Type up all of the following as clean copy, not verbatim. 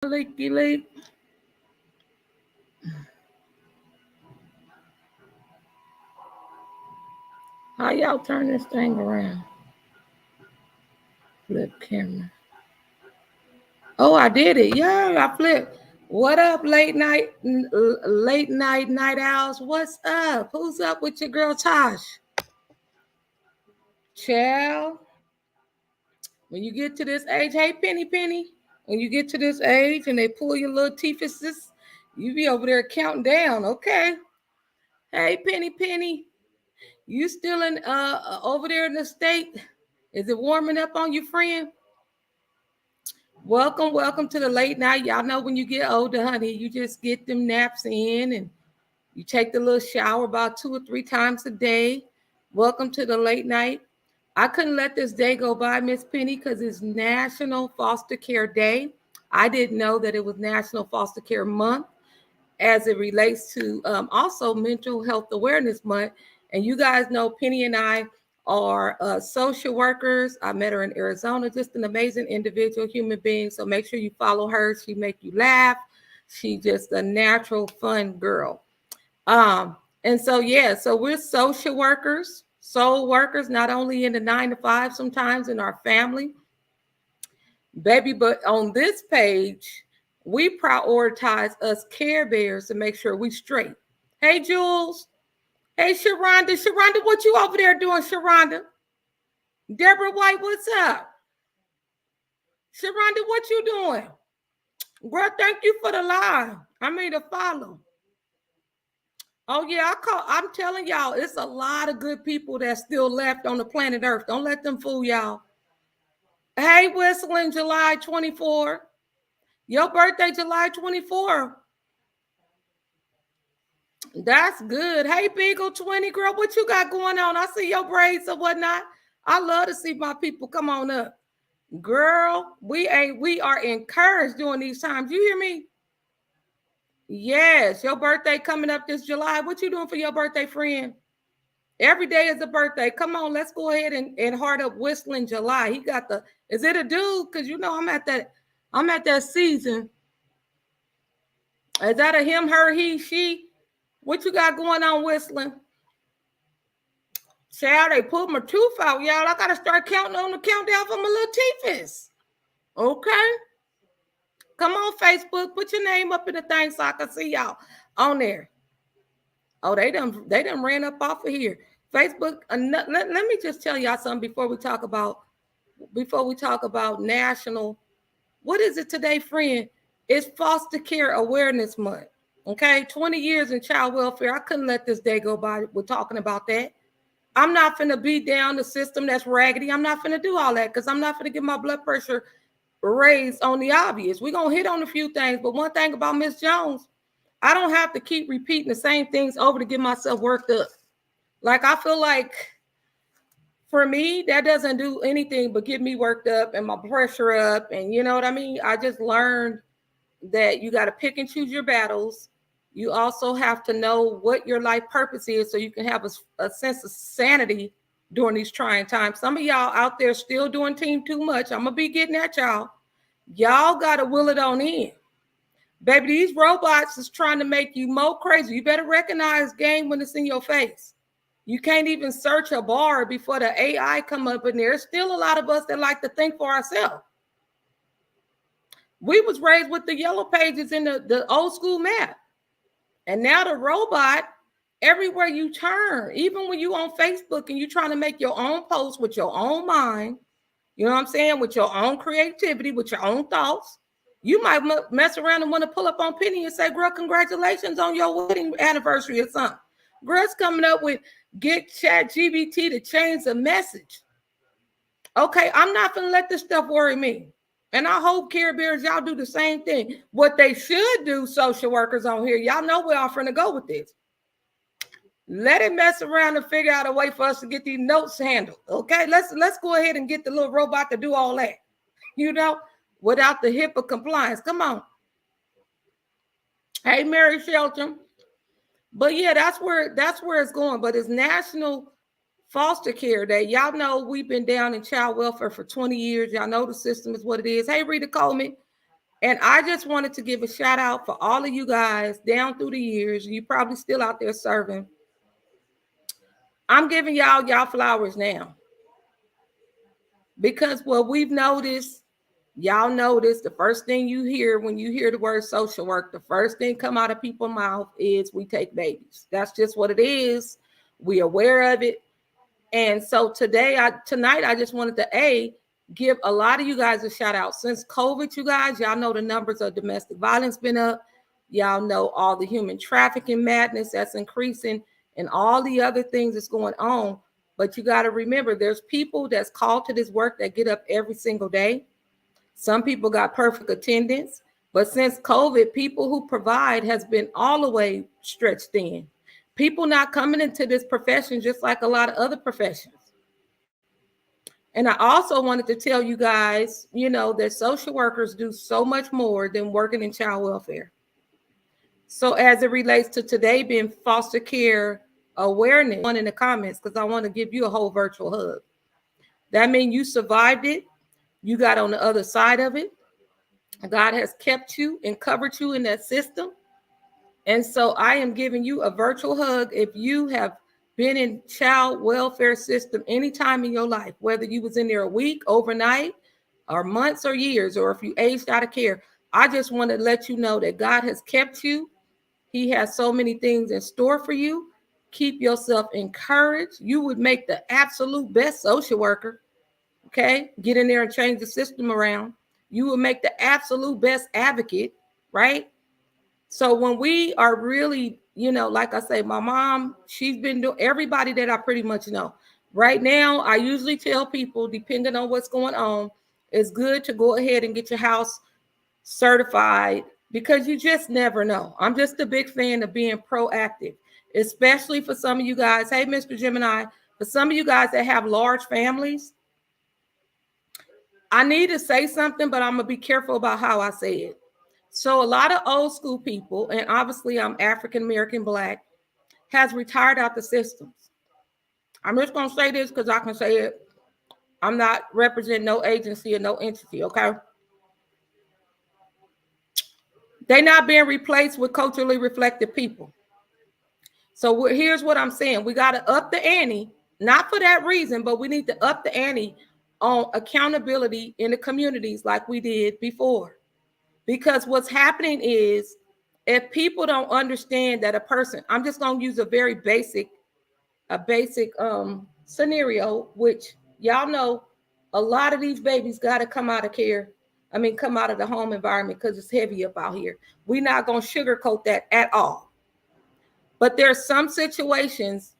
Leaky leak. How y'all turn this thing around? Flip camera. Oh, I did it. Yeah, I flipped. What up, late night owls? What's up? Who's up with your girl Tosh? Child. When you get to this age, hey Penny. When you get to this age and they pull your little teeth, you be over there counting down. Okay. Hey Penny. You still in over there in the state? Is it warming up on you, friend? Welcome to the late night. Y'all know when you get older, honey, you just get them naps in and you take the little shower about 2 or 3 times a day. Welcome to the late night. I couldn't let this day go by, Miss Penny, because it's National Foster Care Day. I didn't know that it was National Foster Care Month as it relates to also Mental Health Awareness Month. And you guys know Penny and I are social workers. I met her in Arizona, just an amazing individual, human being. So make sure you follow her. She make you laugh. She just a natural, fun girl. And so, yeah, so we're social workers, soul workers, not only in the 9 to 5, sometimes in our family, baby, but on this page, we prioritize us Care Bears to make sure we straight. Hey, Jules. Hey, Sharonda. Sharonda, what you over there doing, Sharonda? Deborah White, what's up? Sharonda, what you doing? Girl, thank you for the live. I mean to follow. Oh yeah, I'm telling y'all, it's a lot of good people that's still left on the planet Earth. Don't let them fool y'all. Hey, Whistling, July 24. Your birthday, July 24. That's good. Hey, Beagle 20, girl, what you got going on? I see your braids or whatnot. I love to see my people come on up. Girl, we are encouraged during these times. You hear me? Yes, your birthday coming up this July. What you doing for your birthday, friend? Every day is a birthday. Come on, let's go ahead and heart up Whistling July. He got the, is it a dude? Because you know I'm at that season. Is that a him, her, he, she? What you got going on, Whistling? Child, they pulled my tooth out, y'all. I gotta start counting on the countdown for my little teeth. Okay. Come on, Facebook. Put your name up in the thing so I can see y'all on there. Oh, they done ran up off of here. Facebook. Let me just tell y'all something before we talk about national. What is it today, friend? It's Foster Care Awareness Month. Okay, 20 years in child welfare. I couldn't let this day go by. We're talking about that. I'm not finna beat down the system that's raggedy. I'm not finna do all that because I'm not finna get my blood pressure raised on the obvious. We're gonna hit on a few things, but one thing about Miss Jones, I don't have to keep repeating the same things over to get myself worked up. Like I feel like for me, that doesn't do anything but get me worked up and my pressure up. And you know what I mean? I just learned that you got to pick and choose your battles. You also have to know what your life purpose is so you can have a sense of sanity during these trying times. Some of y'all out there still doing team too much. I'm going to be getting at y'all. Y'all got to will it on in. Baby, these robots is trying to make you more crazy. You better recognize game when it's in your face. You can't even search a bar before the AI come up in there. There's still a lot of us that like to think for ourselves. We was raised with the yellow pages in the old school map. And now the robot, everywhere you turn, even when you on Facebook and you're trying to make your own post with your own mind, you know what I'm saying, with your own creativity, with your own thoughts, you might mess around and want to pull up on Penny and say, girl, congratulations on your wedding anniversary or something. Girl's coming up with get ChatGPT to change the message. Okay, I'm not going to let this stuff worry me. And I hope Care Bears, y'all do the same thing. What they should do, social workers on here, y'all know where I'm finna go with this. Let it mess around and figure out a way for us to get these notes handled. Okay, let's go ahead and get the little robot to do all that. You know, without the HIPAA compliance. Come on. Hey, Mary Shelton. But yeah, that's where it's going. But it's National Foster Care Day. Y'all know we've been down in child welfare for 20 years. Y'all know the system is what it is. Hey, Rita Coleman. And I just wanted to give a shout out for all of you guys down through the years. You probably still out there serving. I'm giving y'all flowers now. Because what we've noticed, y'all notice the first thing you hear when you hear the word social work, the first thing come out of people's mouth is we take babies. That's just what it is. We're aware of it. And so tonight, I just wanted to give a lot of you guys a shout out. Since COVID, you guys, y'all know the numbers of domestic violence been up. Y'all know all the human trafficking madness that's increasing and all the other things that's going on. But you got to remember, there's people that's called to this work that get up every single day. Some people got perfect attendance. But since COVID, people who provide has been all the way stretched thin. People not coming into this profession just like a lot of other professions. And I also wanted to tell you guys, that social workers do so much more than working in child welfare. So as it relates to today being foster care awareness, one in the comments, because I want to give you a whole virtual hug. That means you survived it. You got on the other side of it. God has kept you and covered you in that system. And so I am giving you a virtual hug if you have been in child welfare system anytime in your life, whether you was in there a week, overnight, or months or years, or if you aged out of care. I just want to let you know that God has kept you. He has so many things in store for you. Keep yourself encouraged. You would make the absolute best social worker. Okay? Get in there and change the system around. You will make the absolute best advocate, right? So when we are really, like I say, my mom, she's been doing, everybody that I pretty much know. Right now, I usually tell people, depending on what's going on, it's good to go ahead and get your house certified because you just never know. I'm just a big fan of being proactive, especially for some of you guys. Hey, Mr. Gemini, for some of you guys that have large families, I need to say something, but I'm going to be careful about how I say it. So a lot of old school people, and obviously I'm African-American Black, has retired out the systems. I'm just going to say this because I can say it. I'm not representing no agency or no entity, okay? They're not being replaced with culturally reflective people. So here's what I'm saying. We got to up the ante, not for that reason, but we need to up the ante on accountability in the communities like we did before. Because what's happening is if people don't understand that a person, I'm just going to use a very basic scenario, which y'all know a lot of these babies got to come out of care. Come out of the home environment because it's heavy up out here. We're not going to sugarcoat that at all. But there's some situations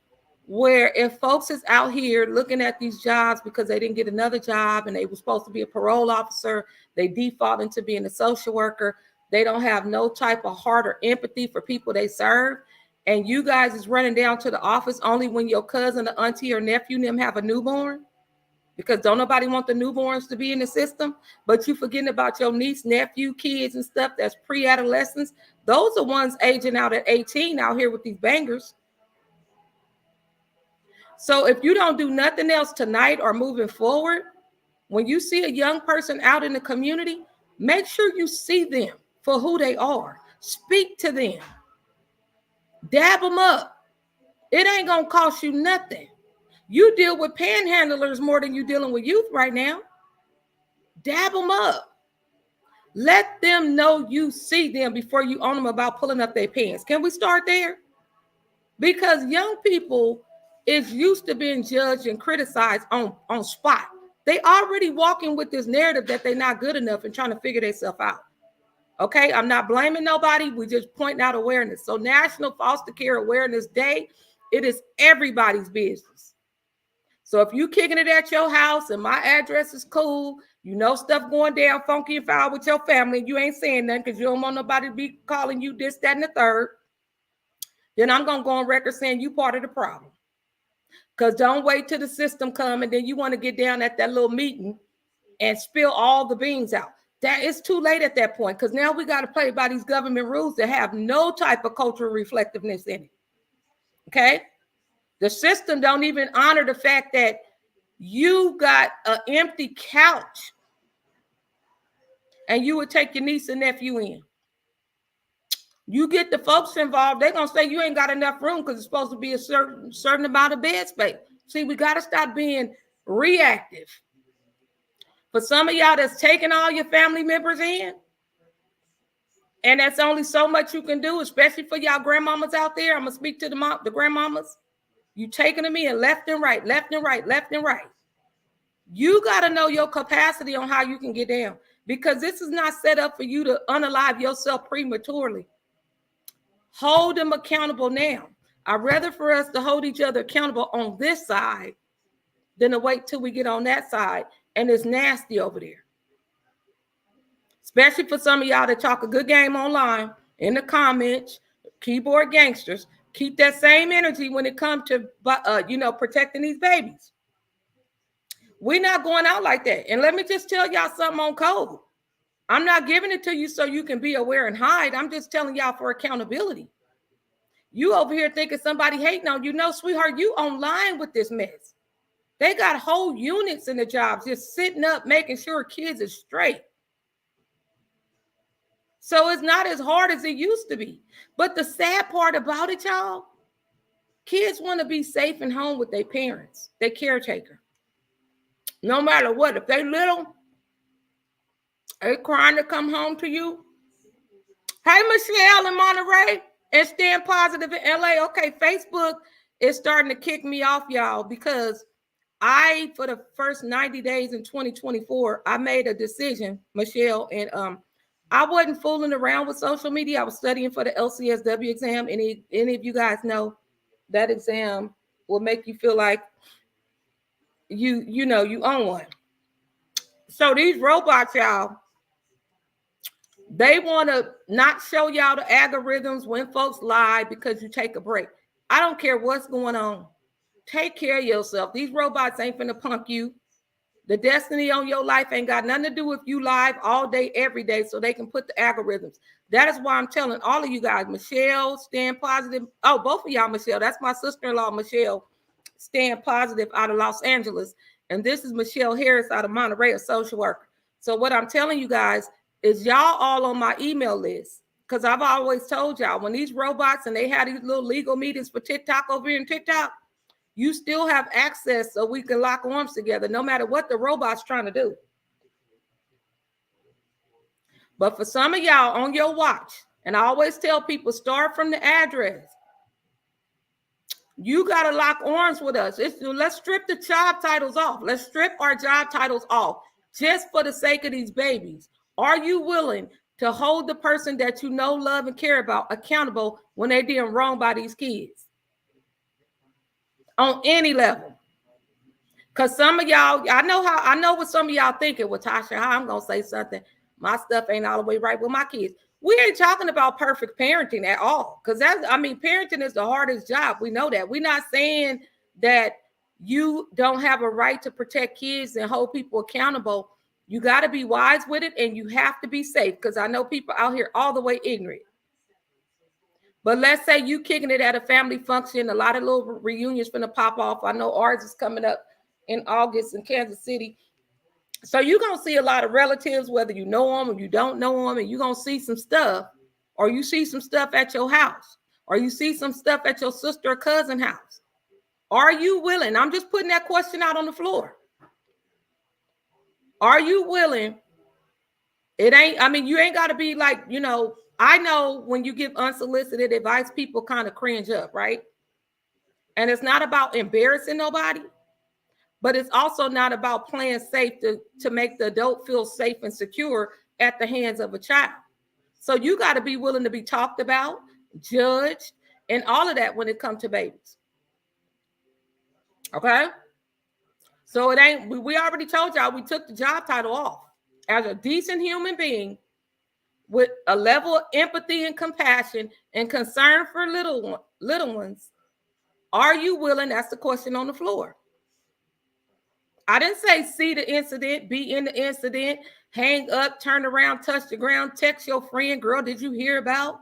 where if folks is out here looking at these jobs because they didn't get another job and they were supposed to be a parole officer, they default into being a social worker. They don't have no type of heart or empathy for people they serve. And you guys is running down to the office only when your cousin, or auntie, or nephew and them have a newborn. Because don't nobody want the newborns to be in the system, but you forgetting about your niece, nephew, kids and stuff that's pre-adolescents. Those are ones aging out at 18 out here with these bangers. So if you don't do nothing else tonight or moving forward, when you see a young person out in the community, make sure you see them for who they are. Speak to them. Dab them up. It ain't going to cost you nothing. You deal with panhandlers more than you dealing with youth right now. Dab them up. Let them know you see them before you own them about pulling up their pants. Can we start there? Because young people is used to being judged and criticized on spot. They already walking with this narrative that they're not good enough and trying to figure themselves out. Okay, I'm not blaming nobody. We just pointing out awareness. So National Foster Care Awareness Day, it is everybody's business. So if you kicking it at your house and my address is cool, stuff going down funky and foul with your family, you ain't saying nothing because you don't want nobody to be calling you this, that, and the third, then I'm going to go on record saying you part of the problem. Because don't wait till the system come and then you want to get down at that little meeting and spill all the beans out. That is too late at that point because now we got to play by these government rules that have no type of cultural reflectiveness in it. Okay? The system don't even honor the fact that you got an empty couch and you would take your niece and nephew in. You get the folks involved, they're going to say you ain't got enough room because it's supposed to be a certain amount of bed space. See, we got to stop being reactive. For some of y'all that's taking all your family members in, and that's only so much you can do, especially for y'all grandmamas out there. I'm going to speak to the grandmamas. You taking them in left and right, left and right, left and right. You got to know your capacity on how you can get down, because this is not set up for you to unalive yourself prematurely. Hold them accountable now. I'd rather for us to hold each other accountable on this side than to wait till we get on that side and it's nasty over there. Especially for some of y'all that talk a good game online, in the comments, keyboard gangsters. Keep that same energy when it comes to, protecting these babies. We're not going out like that. And let me just tell y'all something on code. I'm not giving it to you so you can be aware and hide. I'm just telling y'all for accountability. You over here thinking somebody hating on you. No, sweetheart, you online with this mess. They got whole units in the jobs just sitting up, making sure kids are straight. So it's not as hard as it used to be. But the sad part about it, y'all, kids want to be safe and home with their parents, their caretaker. No matter what, if they little, they crying to come home to you. Hey, Michelle in Monterey and Stand Positive in LA. Okay, Facebook is starting to kick me off, y'all, because for the first 90 days in 2024, I made a decision, Michelle, and I wasn't fooling around with social media. I was studying for the LCSW exam. Any of you guys know that exam will make you feel like you own one. So these robots, y'all, they want to not show y'all the algorithms when folks lie because you take a break. I don't care what's going on. Take care of yourself. These robots ain't finna punk you. The destiny on your life ain't got nothing to do with you live all day, every day, so they can put the algorithms. That is why I'm telling all of you guys, Michelle, Stand Positive. Oh, both of y'all, Michelle. That's my sister-in-law, Michelle, Stand Positive out of Los Angeles. And this is Michelle Harris out of Monterey, a social worker. So what I'm telling you guys is y'all all on my email list, because I've always told y'all, when these robots and they had these little legal meetings for TikTok over here in TikTok, you still have access so we can lock arms together no matter what the robot's trying to do. But for some of y'all on your watch, and I always tell people, start from the address. You got to lock arms with us. Let's strip the job titles off. Let's strip our job titles off just for the sake of these babies. Are you willing to hold the person that you know, love, and care about accountable when they're doing wrong by these kids? On any level. Because some of y'all, I know what some of y'all thinking. Well, Tasha, how I'm going to say something. My stuff ain't all the way right with my kids. We ain't talking about perfect parenting at all. Because parenting is the hardest job. We know that. We're not saying that you don't have a right to protect kids and hold people accountable. You got to be wise with it, and you have to be safe, because I know people out here all the way ignorant. But let's say you kicking it at a family function, a lot of little reunions finna pop off. I know ours is coming up in August in Kansas City. So you're going to see a lot of relatives, whether you know them or you don't know them, and you're going to see some stuff, or you see some stuff at your house, or you see some stuff at your sister or cousin house. Are you willing? I'm just putting that question out on the floor. Are you willing? You ain't got to be like, I know when you give unsolicited advice, people kind of cringe up, right? And it's not about embarrassing nobody, but it's also not about playing safe to make the adult feel safe and secure at the hands of a child. So you got to be willing to be talked about, judged, and all of that when it comes to babies. Okay? So we already told y'all we took the job title off. As a decent human being, with a level of empathy and compassion and concern for little ones, are you willing? That's the question on the floor. I didn't say see the incident, be in the incident, hang up, turn around, touch the ground, text your friend, girl, did you hear about?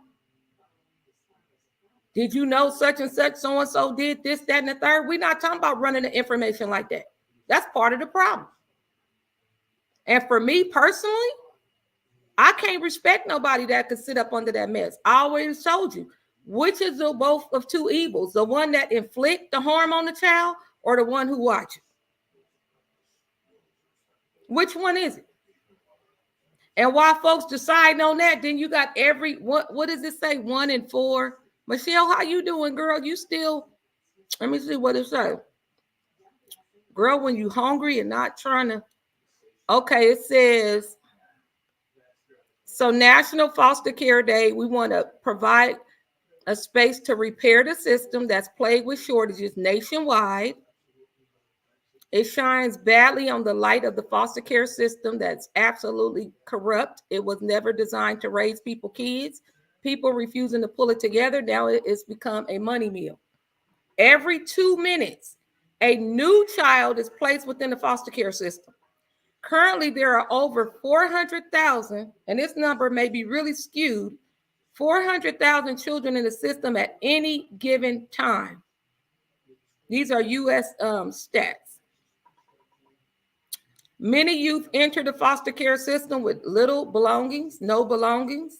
Did you know such and such, so-and-so did this, that, and the third? We're not talking about running the information like that. That's part of the problem. And for me personally, I can't respect nobody that could sit up under that mess. I always told you, which is the both of two evils, the one that inflict the harm on the child or the one who watches? Which one is it? And while folks decide on that, then you got what does it say? 1 in 4. Michelle, how you doing, girl? You still, let me see what it says. Girl, when you hungry and not trying to, okay, it says, so National Foster Care Day, we want to provide a space to repair the system that's plagued with shortages nationwide. It shines badly on the light of the foster care system that's absolutely corrupt. It was never designed to raise kids. People refusing to pull it together. Now it's become a money mill. Every 2 minutes, a new child is placed within the foster care system. Currently, there are over 400,000, and this number may be really skewed, 400,000 children in the system at any given time. These are U.S. Stats. Many youth enter the foster care system with little belongings, no belongings.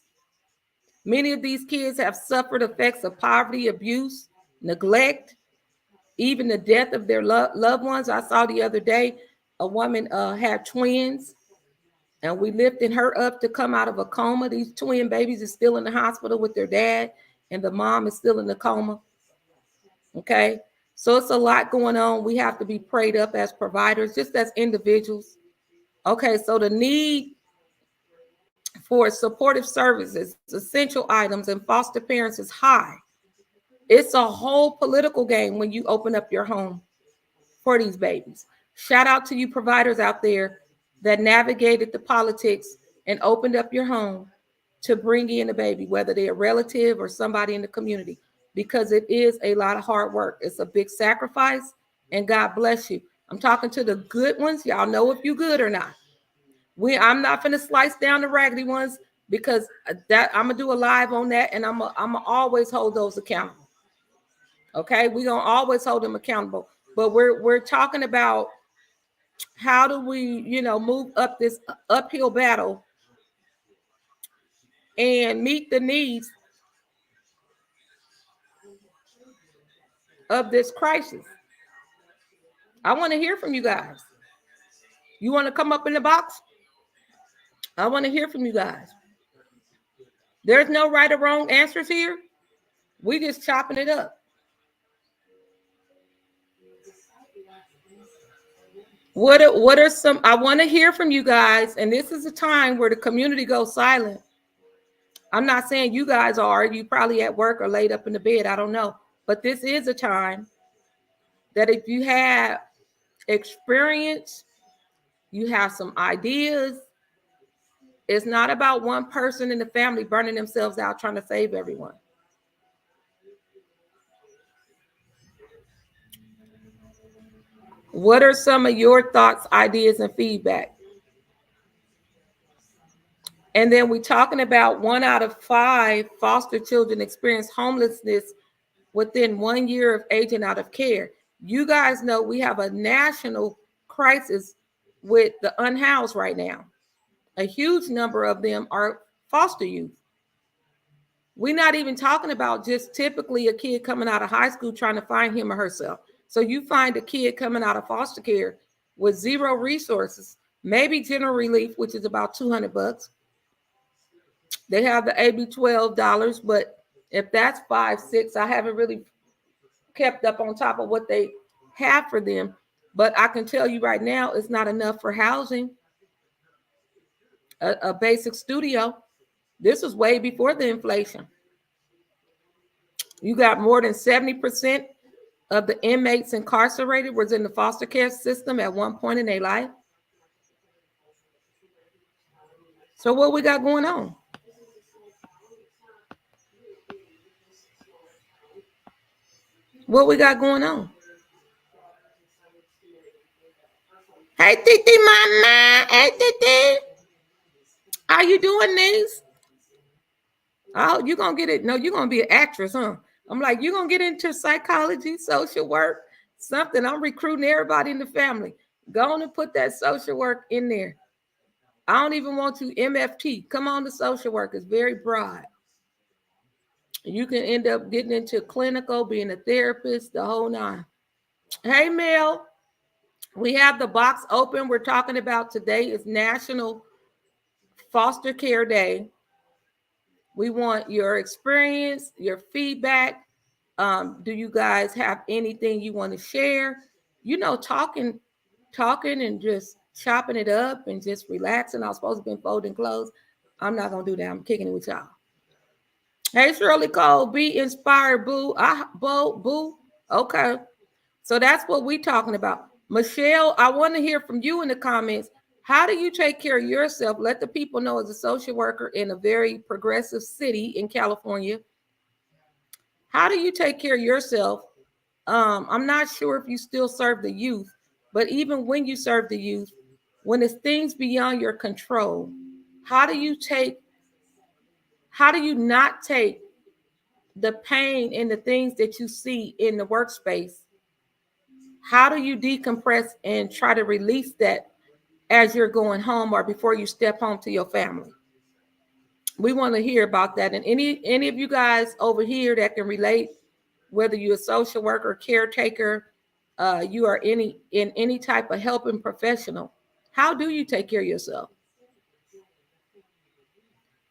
Many of these kids have suffered effects of poverty, abuse, neglect, even the death of their loved ones. I saw the other day a woman had twins, and we lifted her up to come out of a coma. These twin babies are still in the hospital with their dad, and the mom is still in the coma. Okay, so it's a lot going on. We have to be prayed up as providers, just as individuals. Okay, so the need for supportive services, essential items, and foster parents is high. It's a whole political game when you open up your home for these babies. Shout out to you providers out there that navigated the politics and opened up your home to bring in a baby, whether they're a relative or somebody in the community, because it is a lot of hard work. It's a big sacrifice, and God bless you. I'm talking to the good ones. Y'all know if you're good or not. I'm not going to slice down the raggedy ones, because that I'm gonna do a live on that, and I'm gonna always hold those accountable. Okay, we're gonna always hold them accountable. But we're talking about how do we, move up this uphill battle and meet the needs of this crisis. I want to hear from you guys. You want to come up in the box? I want to hear from you guys. There's no right or wrong answers here. We just chopping it up. What are some, I want to hear from you guys, and this is a time where the community goes silent. I'm not saying you guys are, you probably at work or laid up in the bed, I don't know. But this is a time that if you have experience, you have some ideas, it's not about one person in the family burning themselves out trying to save everyone. What are some of your thoughts, ideas, and feedback? And then we're talking about 1 out of 5 foster children experience homelessness within 1 year of aging out of care. You guys know we have a national crisis with the unhoused right now. A huge number of them are foster youth. We're not even talking about just typically a kid coming out of high school trying to find him or herself. So you find a kid coming out of foster care with zero resources, maybe general relief, which is about $200. They have the AB $12, but if that's $5, $6, I haven't really kept up on top of what they have for them. But I can tell you right now, it's not enough for housing. A basic studio. This was way before the inflation. You got more than 70% of the inmates incarcerated was in the foster care system at one point in their life. So what we got going on? What we got going on? Hey, Titi Mama. Hey, Titi. How you doing, niece? Oh, you're going to get it. No, you're going to be an actress, huh? I'm like, you're going to get into psychology, social work, something. I'm recruiting everybody in the family. Go on and put that social work in there. I don't even want to MFT. Come on to social work. It's very broad. You can end up getting into clinical, being a therapist, the whole nine. Hey, Mel, we have the box open. We're talking about today is National Foster Care Day. We want your experience, your feedback. Do you guys have anything you want to share? You know, talking and just chopping it up and just relaxing. I was supposed to be folding clothes. I'm not gonna do that. I'm kicking it with y'all. Hey, Shirley Cole, be inspired, boo. Boo. Okay. So that's what we're talking about. Michelle, I want to hear from you in the comments. How do you take care of yourself? Let the people know, as a social worker in a very progressive city in California, how do you take care of yourself? I'm not sure if you still serve the youth, but even when you serve the youth, when it's things beyond your control, how do you not take the pain and the things that you see in the workspace? How do you decompress and try to release that as you're going home or before you step home to your family? We want to hear about that. And any of you guys over here that can relate, whether you're a social worker, caretaker, you are in any type of helping professional, how do you take care of yourself?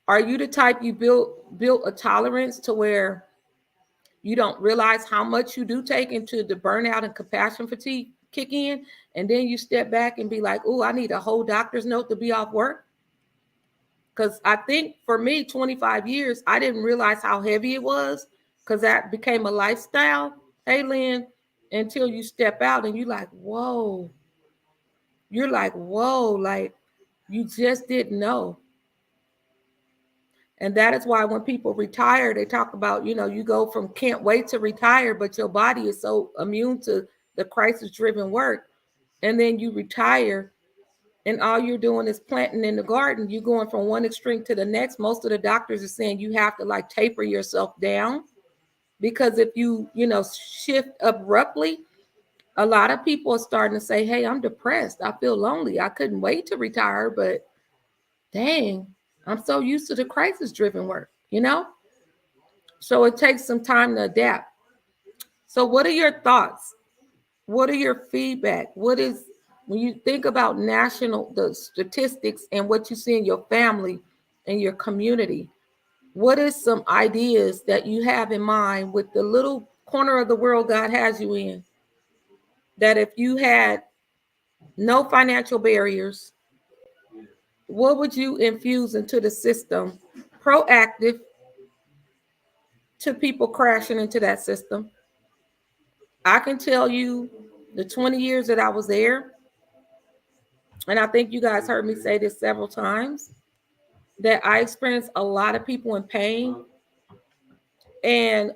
Are you the type you built a tolerance to where you don't realize how much you do take into the burnout and compassion fatigue kick in, and then you step back and be like, oh, I need a whole doctor's note to be off work? Because I think for me, 25 years, I didn't realize how heavy it was, because that became a lifestyle, hey, Lynn, until you step out and you're like, whoa, like you just didn't know. And that is why when people retire, they talk about, you go from can't wait to retire, but your body is so immune to the crisis-driven work. And then you retire and all you're doing is planting in the garden. You're going from one extreme to the next. Most of the doctors are saying you have to like taper yourself down, because if you shift abruptly, a lot of people are starting to say, hey, I'm depressed. I feel lonely. I couldn't wait to retire, but dang, I'm so used to the crisis-driven work, So it takes some time to adapt. So what are your thoughts? What are your feedback? When you think about the statistics and what you see in your family and your community, what is some ideas that you have in mind with the little corner of the world God has you in, that if you had no financial barriers, what would you infuse into the system, proactive to people crashing into that system? I can tell you the 20 years that I was there, and I think you guys heard me say this several times, that I experienced a lot of people in pain. And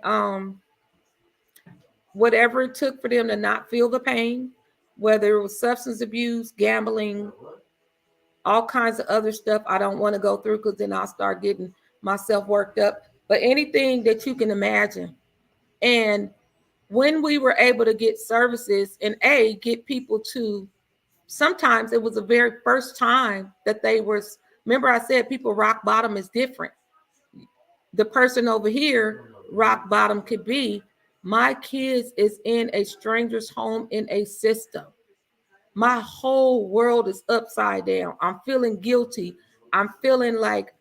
whatever it took for them to not feel the pain, whether it was substance abuse, gambling, all kinds of other stuff I don't want to go through, because then I'll start getting myself worked up. But anything that you can imagine. And when we were able to get services and get people to, sometimes it was the very first time that remember I said people rock bottom is different. The person over here, rock bottom could be, my kids is in a stranger's home in a system. My whole world is upside down. I'm feeling guilty. I'm feeling like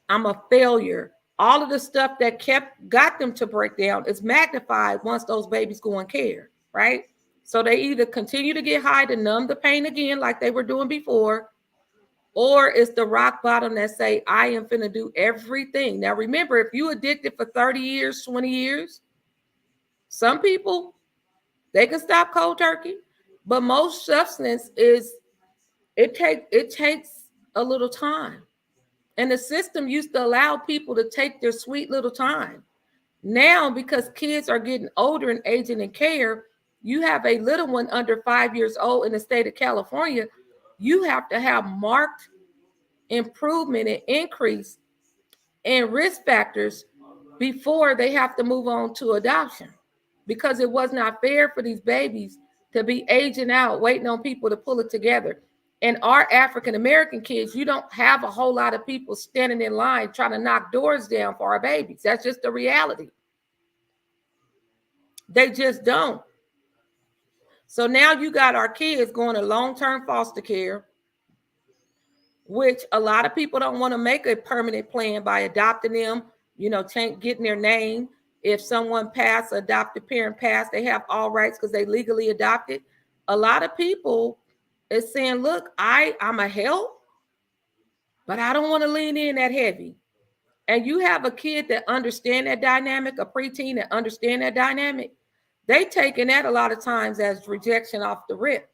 I'm a failure. All of the stuff that got them to break down is magnified once those babies go in care, right? So they either continue to get high to numb the pain again, like they were doing before, or it's the rock bottom that say, I am finna do everything. Now, remember, if you addicted for 30 years, 20 years, some people, they can stop cold turkey, but most substance it takes a little time. And the system used to allow people to take their sweet little time. Now, because kids are getting older and aging in care, you have a little one under 5 years old in the state of California, you have to have marked improvement and increase in risk factors before they have to move on to adoption, because it was not fair for these babies to be aging out, waiting on people to pull it together. And our African-American kids, you don't have a whole lot of people standing in line trying to knock doors down for our babies. That's just the reality. They just don't. So now you got our kids going to long-term foster care, which a lot of people don't want to make a permanent plan by adopting them, getting their name. If someone passed, adopted parent passed, they have all rights because they legally adopted. A lot of people is saying, look, I'm a help, but I don't want to lean in that heavy. And you have a kid that understand that dynamic, a preteen that understand that dynamic, they taking that a lot of times as rejection off the rip.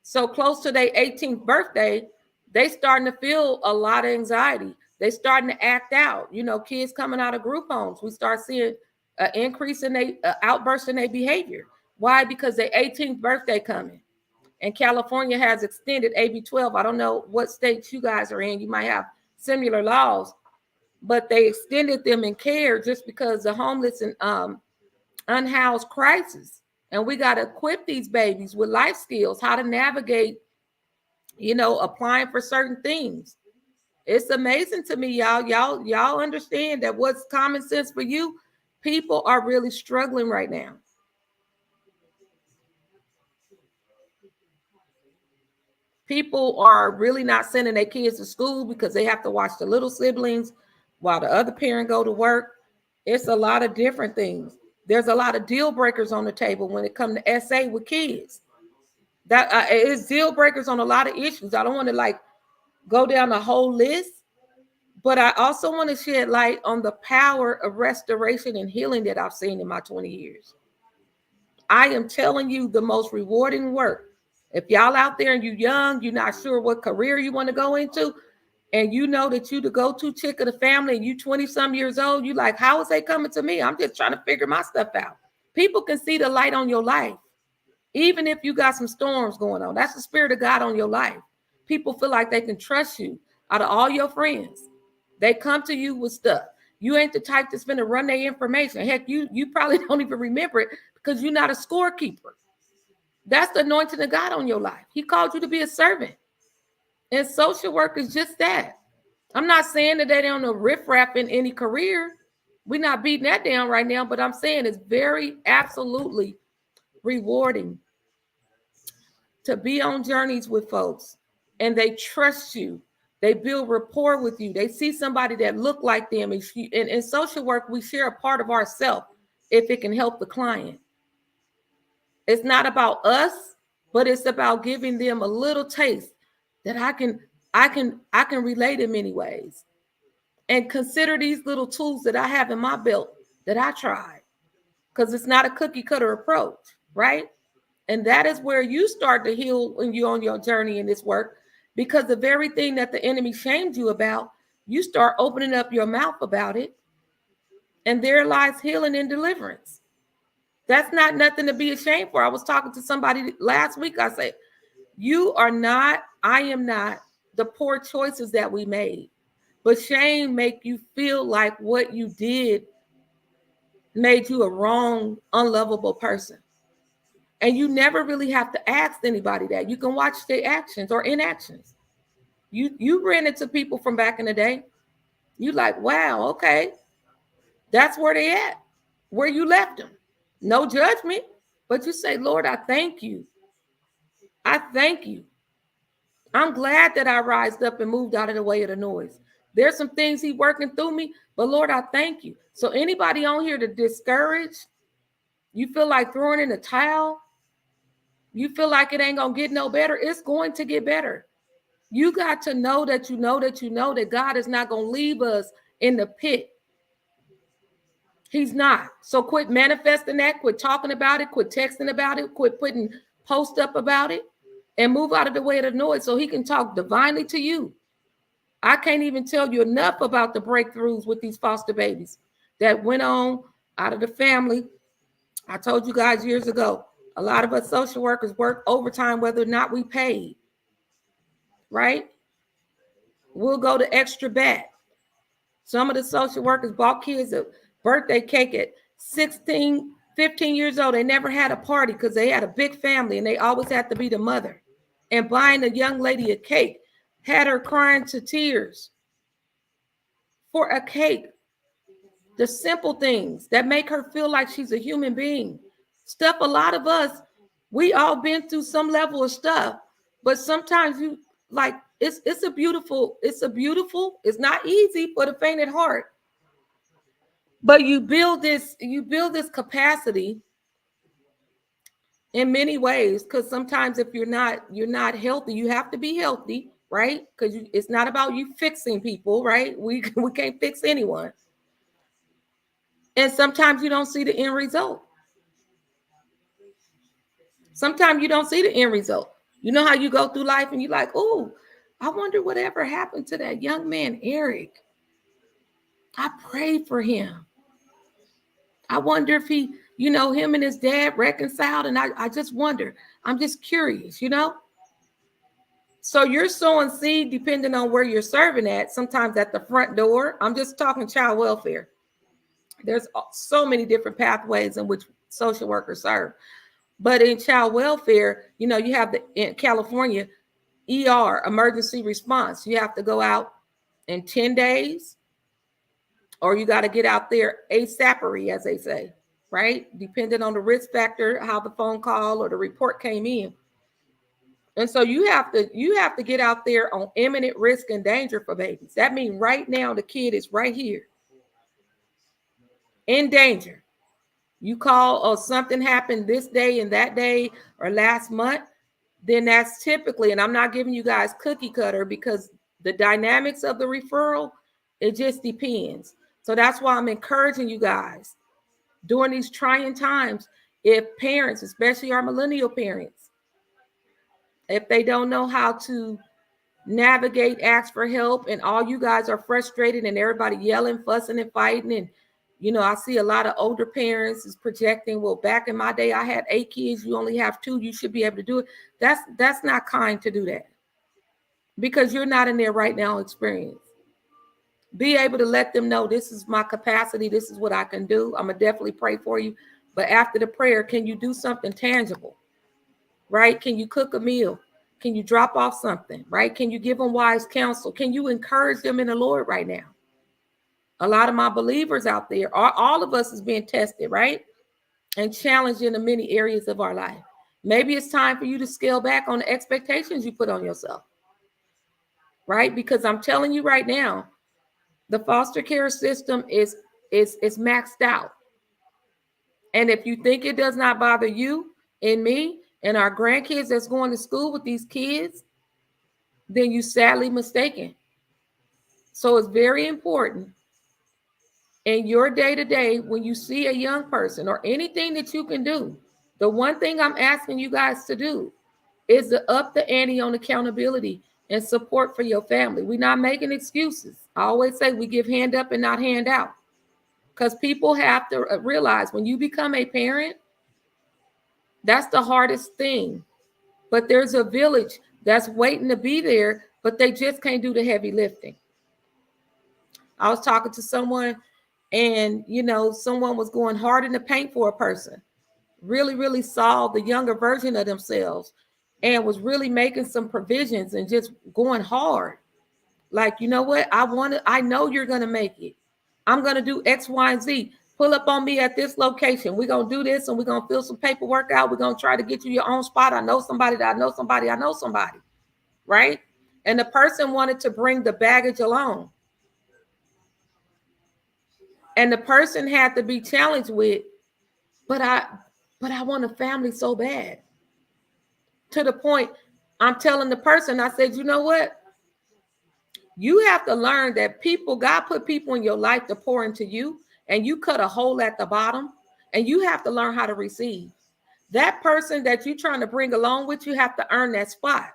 So close to their 18th birthday, they starting to feel a lot of anxiety. They starting to act out. Kids coming out of group homes, we start seeing an increase in their outburst in their behavior. Why? Because their 18th birthday coming. And California has extended AB 12. I don't know what states you guys are in. You might have similar laws, but they extended them in care just because the homeless and unhoused crisis. And we got to equip these babies with life skills, how to navigate, applying for certain things. It's amazing to me, y'all understand that what's common sense for you, people are really struggling right now. People are really not sending their kids to school because they have to watch the little siblings while the other parent go to work. It's a lot of different things. There's a lot of deal breakers on the table when it comes to SA with kids. That is deal breakers on a lot of issues. I don't want to go down the whole list, but I also want to shed light on the power of restoration and healing that I've seen in my 20 years. I am telling you, the most rewarding work. If y'all out there and you young, you're not sure what career you want to go into, and you know that you the go-to chick of the family and you 20-some years old, you like, how is they coming to me? I'm just trying to figure my stuff out. People can see the light on your life. Even if you got some storms going on, that's the spirit of God on your life. People feel like they can trust you out of all your friends. They come to you with stuff. You ain't the type that's going to run their information. Heck, you probably don't even remember it because you're not a scorekeeper. That's the anointing of God on your life. He called you to be a servant. And social work is just that. I'm not saying that they don't know riffraff in any career. We're not beating that down right now, but I'm saying it's very absolutely rewarding to be on journeys with folks and they trust you. They build rapport with you. They see somebody that look like them. And in social work, we share a part of ourselves if it can help the client. It's not about us, but it's about giving them a little taste that I can relate in many ways. And consider these little tools that I have in my belt that I tried, because it's not a cookie cutter approach, right? And that is where you start to heal when you're on your journey in this work, because the very thing that the enemy shamed you about, you start opening up your mouth about it, and there lies healing and deliverance. That's not nothing to be ashamed for. I was talking to somebody last week. I said, I am not the poor choices that we made, but shame make you feel like what you did made you a wrong, unlovable person. And you never really have to ask anybody that. You can watch their actions or inactions. You ran into people from back in the day. You like, wow, okay. That's where they at, where you left them. No judgment, but you say, Lord, I thank you. I thank you. I'm glad that I rised up and moved out of the way of the noise. There's some things He's working through me, but Lord, I thank you. So anybody on here to discourage, you feel like throwing in the towel, you feel like it ain't going to get no better, it's going to get better. You got to know that you know that you know that God is not going to leave us in the pit. He's not. So quit manifesting that, quit talking about it, quit texting about it, quit putting posts up about it, and move out of the way of the noise so He can talk divinely to you. I can't even tell you enough about the breakthroughs with these foster babies that went on out of the family. I told you guys years ago, a lot of us social workers work overtime, whether or not we paid, right? We'll go to extra bat. Some of the social workers bought kids a birthday cake at 16, 15 years old. They never had a party because they had a big family and they always had to be the mother. and buying a young lady a cake, had her crying to tears for a cake. The simple things that make her feel like she's a human being. Stuff a lot of us, we all been through some level of stuff, but sometimes you like it's a beautiful, it's not easy for the faint at heart. But you build this capacity in many ways, because sometimes if you're not healthy, you have to be healthy, right? Because it's not about you fixing people, right? We can't fix anyone. And sometimes you don't see the end result. Sometimes you don't see the end result. You know how you go through life and you're like, oh, I wonder whatever happened to that young man, Eric. I prayed for him. I wonder if he, him and his dad reconciled. And I just wonder. I'm just curious, So you're sowing seed depending on where you're serving at, sometimes at the front door. I'm just talking child welfare. There's so many different pathways in which social workers serve. But in child welfare, you have in California, ER, emergency response. You have to go out in 10 days, or you got to get out there ASAPery, as they say, right? Depending on the risk factor, how the phone call or the report came in. And so you have to get out there on imminent risk and danger for babies. That means right now the kid is right here in danger. You call or something happened this day and that day or last month, then that's typically, and I'm not giving you guys cookie cutter because the dynamics of the referral, it just depends. So that's why I'm encouraging you guys during these trying times, if parents, especially our millennial parents, if they don't know how to navigate, ask for help, and all you guys are frustrated and everybody yelling, fussing, and fighting, and I see a lot of older parents is projecting, well, back in my day, I had 8 kids. You only have 2. You should be able to do it. That's not kind to do that, because you're not in there right now experience. Be able to let them know, this is my capacity. This is what I can do. I'm going to definitely pray for you. But after the prayer, can you do something tangible, right? Can you cook a meal? Can you drop off something, right? Can you give them wise counsel? Can you encourage them in the Lord right now? A lot of my believers out there, all of us is being tested, right? And challenged in the many areas of our life. Maybe it's time for you to scale back on the expectations you put on yourself, right? Because I'm telling you right now, the foster care system is maxed out. And if you think it does not bother you and me and our grandkids that's going to school with these kids, then you sadly mistaken. So it's very important in your day-to-day, when you see a young person or anything that you can do, the one thing I'm asking you guys to do is to up the ante on accountability and support for your family. We're not making excuses. I always say we give hand up and not hand out, because people have to realize when you become a parent, that's the hardest thing. But there's a village that's waiting to be there, but they just can't do the heavy lifting. I was talking to someone, and someone was going hard in the paint for a person, really saw the younger version of themselves and was really making some provisions and just going hard. Like, you know what? I know you're going to make it. I'm going to do X, Y, and Z. Pull up on me at this location. We're going to do this, and we're going to fill some paperwork out. We're going to try to get you your own spot. I know somebody that I know somebody. I know somebody. Right? And the person wanted to bring the baggage along. And the person had to be challenged with, but I want a family so bad. To the point, I'm telling the person, I said, you know what? You have to learn that God put people in your life to pour into you, and you cut a hole at the bottom, and you have to learn how to receive. That person that you're trying to bring along with you have to earn that spot.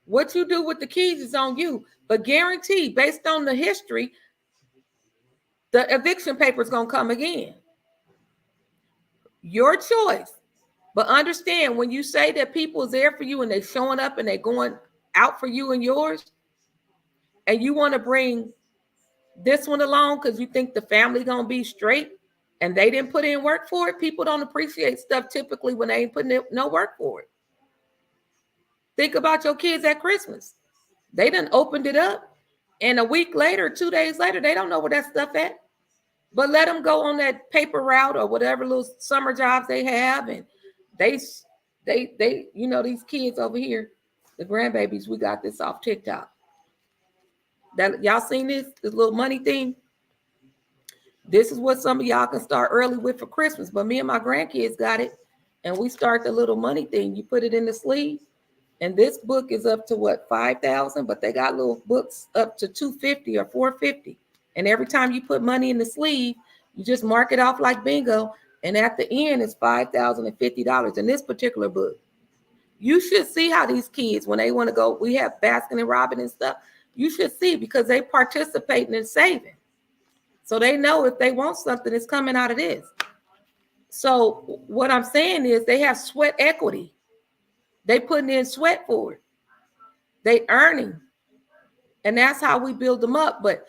What you do with the keys is on you, but guaranteed, based on the history, the eviction paper is going to come again. Your choice. But understand, when you say that people is there for you and they're showing up and they're going out for you and yours, and you want to bring this one along because you think the family going to be straight and they didn't put in work for it, people don't appreciate stuff typically when they ain't putting in no work for it. Think about your kids at Christmas. They done opened it up, and a week later, 2 days later, they don't know where that stuff at. But let them go on that paper route or whatever little summer jobs they have, and they, you know, these kids over here, the grandbabies, we got this off TikTok. That y'all seen this little money thing? This is what some of y'all can start early with for Christmas. But me and my grandkids got it, and we start the little money thing. You put it in the sleeve, and this book is up to what, 5,000, but they got little books up to 250 or 450. And every time you put money in the sleeve, you just mark it off like bingo, and at the end it's $5,050 in this particular book. You should see how these kids, when they want to go, we have Baskin and Robin and stuff. You should see, because they participating in saving. So they know if they want something, it's coming out of this. So what I'm saying is they have sweat equity. They putting in sweat for it. They earning. And that's how we build them up. But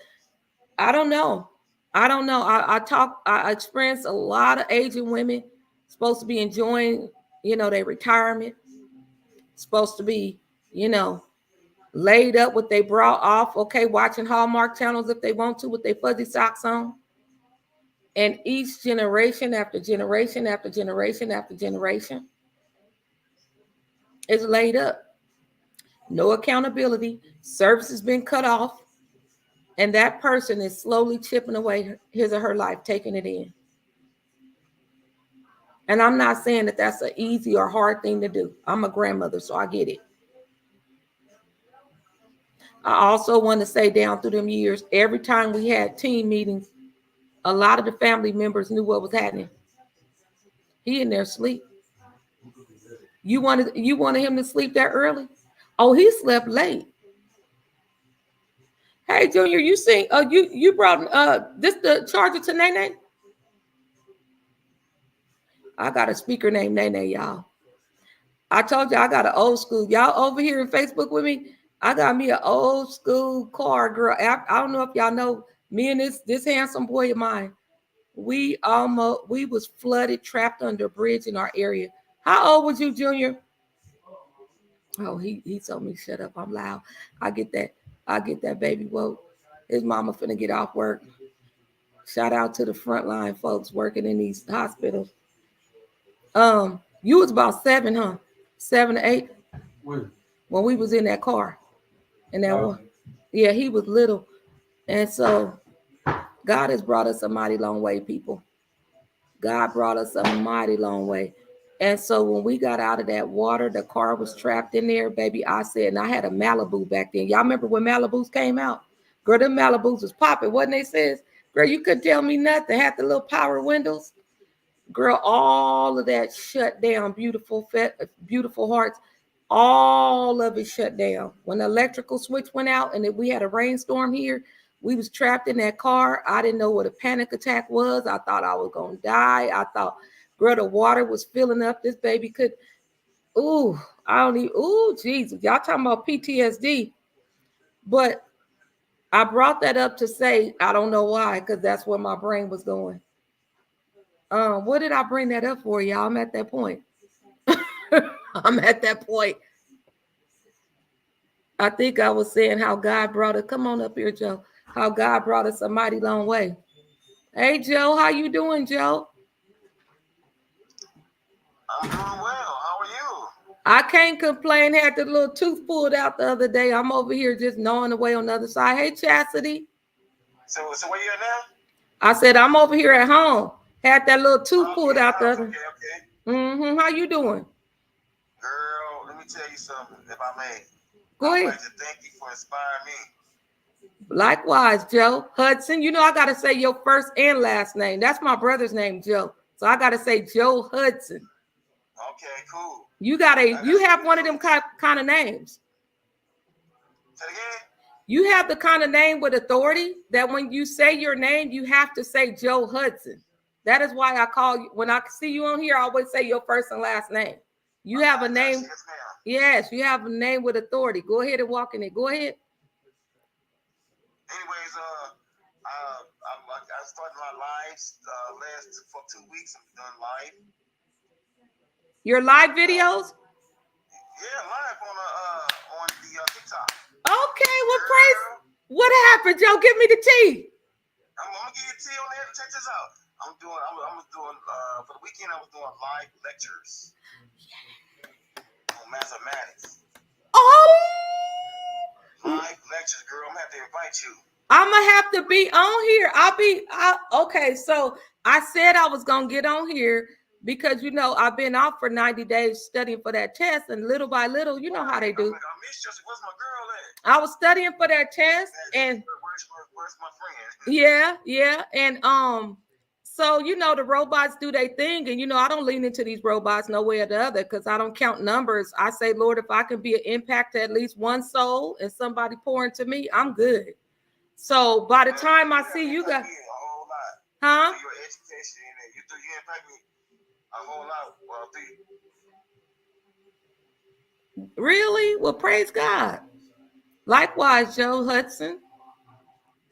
I don't know. I experienced a lot of Asian women supposed to be enjoying, you know, their retirement. Supposed to be, you know, laid up with they bra off, okay, watching Hallmark channels if they want to with their fuzzy socks on. And each generation after generation after generation after generation is laid up. No accountability. Service has been cut off. And that person is slowly chipping away his or her life, taking it in. And I'm not saying that that's an easy or hard thing to do. I'm a grandmother, so I get it. I also want to say down through them years, every time we had team meetings, a lot of the family members knew what was happening. He in there sleep. You wanted him to sleep that early? Oh, he slept late. Hey, Junior, you sing? You brought this the charger to Nene? I got a speaker named Nene, y'all. I told you I got an old school. Y'all over here in Facebook with me? I got me an old school car, girl. I don't know if y'all know me and this handsome boy of mine. We was flooded, trapped under a bridge in our area. How old was you, Junior? Oh, he told me shut up. I'm loud. I get that baby woke. His mama finna get off work. Shout out to the frontline folks working in these hospitals. You was about 7, huh? 7 to 8. When we was in that car. And that one. Yeah, he was little. And so God has brought us a mighty long way, people. God brought us a mighty long way. And so when we got out of that water, the car was trapped in there, baby. I said, and I had a Malibu back then. Y'all remember when Malibus came out? Girl, them Malibus was popping, wasn't they, sis? Girl, you couldn't tell me nothing. Had the little power windows. Girl, all of that shut down. Beautiful hearts. All of it shut down. When the electrical switch went out and we had a rainstorm here, we was trapped in that car. I didn't know what a panic attack was. I thought I was going to die. I thought, girl, the water was filling up. This baby could, Jesus. Y'all talking about PTSD. But I brought that up to say, I don't know why, because that's where my brain was going. What did I bring that up for, y'all? I'm at that point. I'm at that point. I think I was saying how God brought us. Come on up here, Joe. How God brought us a mighty long way. Hey, Joe, how you doing, Joe? I'm doing well. How are you? I can't complain. Had the little tooth pulled out the other day. I'm over here just gnawing away on the other side. Hey, Chastity. So where you at now? I said I'm over here at home. Had that little tooth pulled out the other. Okay. How you doing? Girl, let me tell you something, if I may. Go ahead. I'd like to thank you for inspiring me. Likewise, Joe Hudson. You know I got to say your first and last name. That's my brother's name, Joe. So I got to say Joe Hudson. Okay, cool. You have one of them kind of names. Say it again? You have the kind of name with authority that when you say your name, you have to say Joe Hudson. That is why I call you. When I see you on here, I always say your first and last name. You have a name. Yes, you have a name with authority. Go ahead and walk in it. Go ahead. Anyways, I started my lives for 2 weeks. I'm doing live. Your live videos? Yeah, live on the TikTok. Okay, well, praise. What happened, Joe? Give me the tea. I'm gonna give you a tea on there. Check this out. I'm doing for the weekend. I was doing live lectures on mathematics. Oh, live lectures, girl. I'm gonna have to invite you. I'm gonna have to be on here. Okay. So I said I was gonna get on here because I've been out for 90 days studying for that test, and little by little, you know how they do. I missed you. Where's my girl at? I was studying for that test, and where's my friend? Yeah, and so the robots do their thing, and I don't lean into these robots no way or the other because I don't count numbers. I say, Lord, if I can be an impact to at least one soul and somebody pour into me, I'm good. So by the time I see you guys, huh? Your education, you impact me a whole lot. Really? Well, praise God. Likewise, Joe Hudson.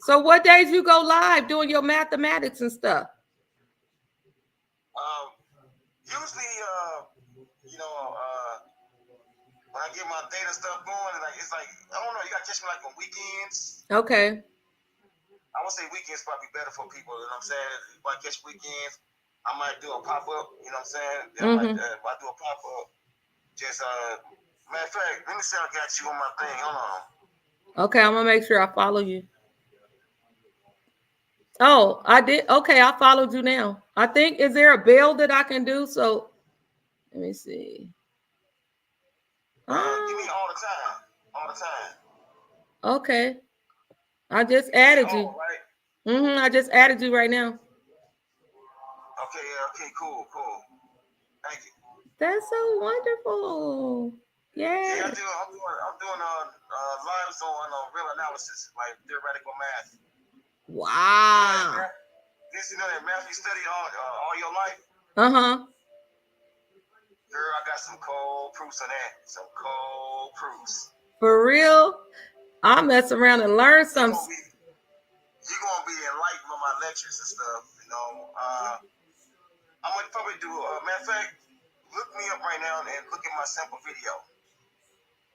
So what days you go live doing your mathematics and stuff? Usually, when I get my data stuff going, it's like I don't know. You gotta catch me like on weekends. Okay. I would say weekends probably better for people. You know what I'm saying? If I catch weekends, I might do a pop up. You know what I'm saying? If I do a pop up, just matter of fact, let me see. I got you on my thing. Hold on. Okay, I'm gonna make sure I follow you. Oh, I did. Okay, I followed you now. I think, is there a bell that I can do? So let me see. Give me all the time. All the time. Okay. I just added you. Right? I just added you right now. Okay, cool. Thank you. That's so wonderful. Yeah. Yeah, I'm doing lives on real analysis, like theoretical math. Wow. That math you study all your life? Uh-huh. Girl, I got some cold proofs on that. Some cold proofs. For real? I'll mess around and learn something. You're gonna be enlightened on my lectures and stuff, I'm gonna probably do matter of fact, look me up right now and look at my sample video.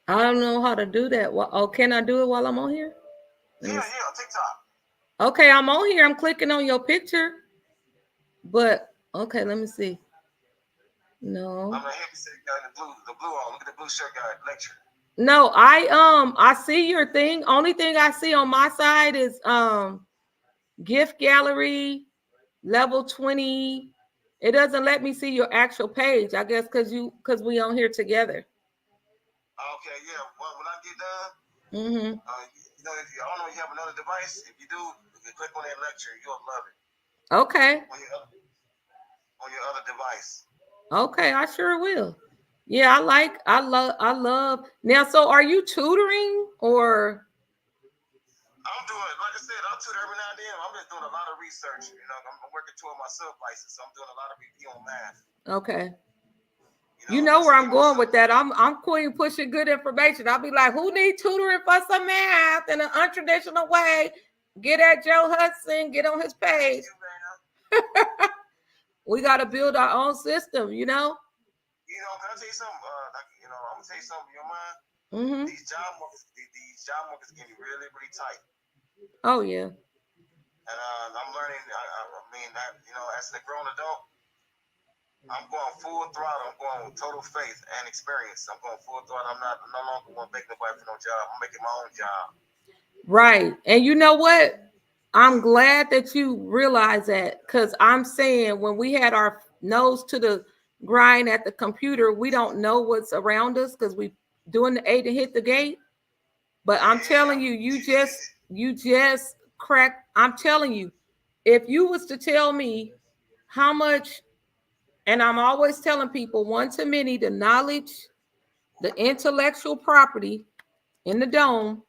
I don't know how to do that. Oh, can I do it while I'm on here? Yeah, TikTok. Okay, I'm on here. I'm clicking on your picture. But okay, let me see. No. I'm the heavy-set guy in the blue on. Look at the blue shirt guy lecture. No, I see your thing. Only thing I see on my side is gift gallery level 20. It doesn't let me see your actual page. I guess because we on here together. Okay, yeah. Well, when I get done, if you I don't know if you have another device. If you do, you can click on that lecture. You'll love it. Okay. On your other device. Okay, I sure will. Yeah, I love. Now, so are you tutoring or? I'm doing, like I said, I'll tutor every now and then. I'm just doing a lot of research. I'm working toward my sub license, so I'm doing a lot of review on math. Okay. You know where I'm going with that. I'm queen pushing good information. I'll be like, who need tutoring for some math in an untraditional way? Get at Joe Hudson, get on his page. We got to build our own system, Can I tell you something? I'm gonna tell you something. You mind? These job markets getting really, really tight. Oh yeah. And I'm learning. As a grown adult, I'm going full throttle. I'm going with total faith and experience. I'm going full throttle. I'm no longer going to make nobody for no job. I'm making my own job. Right. And you know what? I'm glad that you realize that, because I'm saying when we had our nose to the grind at the computer, we don't know what's around us because we doing the 8 to hit the gate. But I'm telling you, you just cracked. I'm telling you, if you was to tell me how much, and I'm always telling people, one to many, the knowledge, the intellectual property in the dome,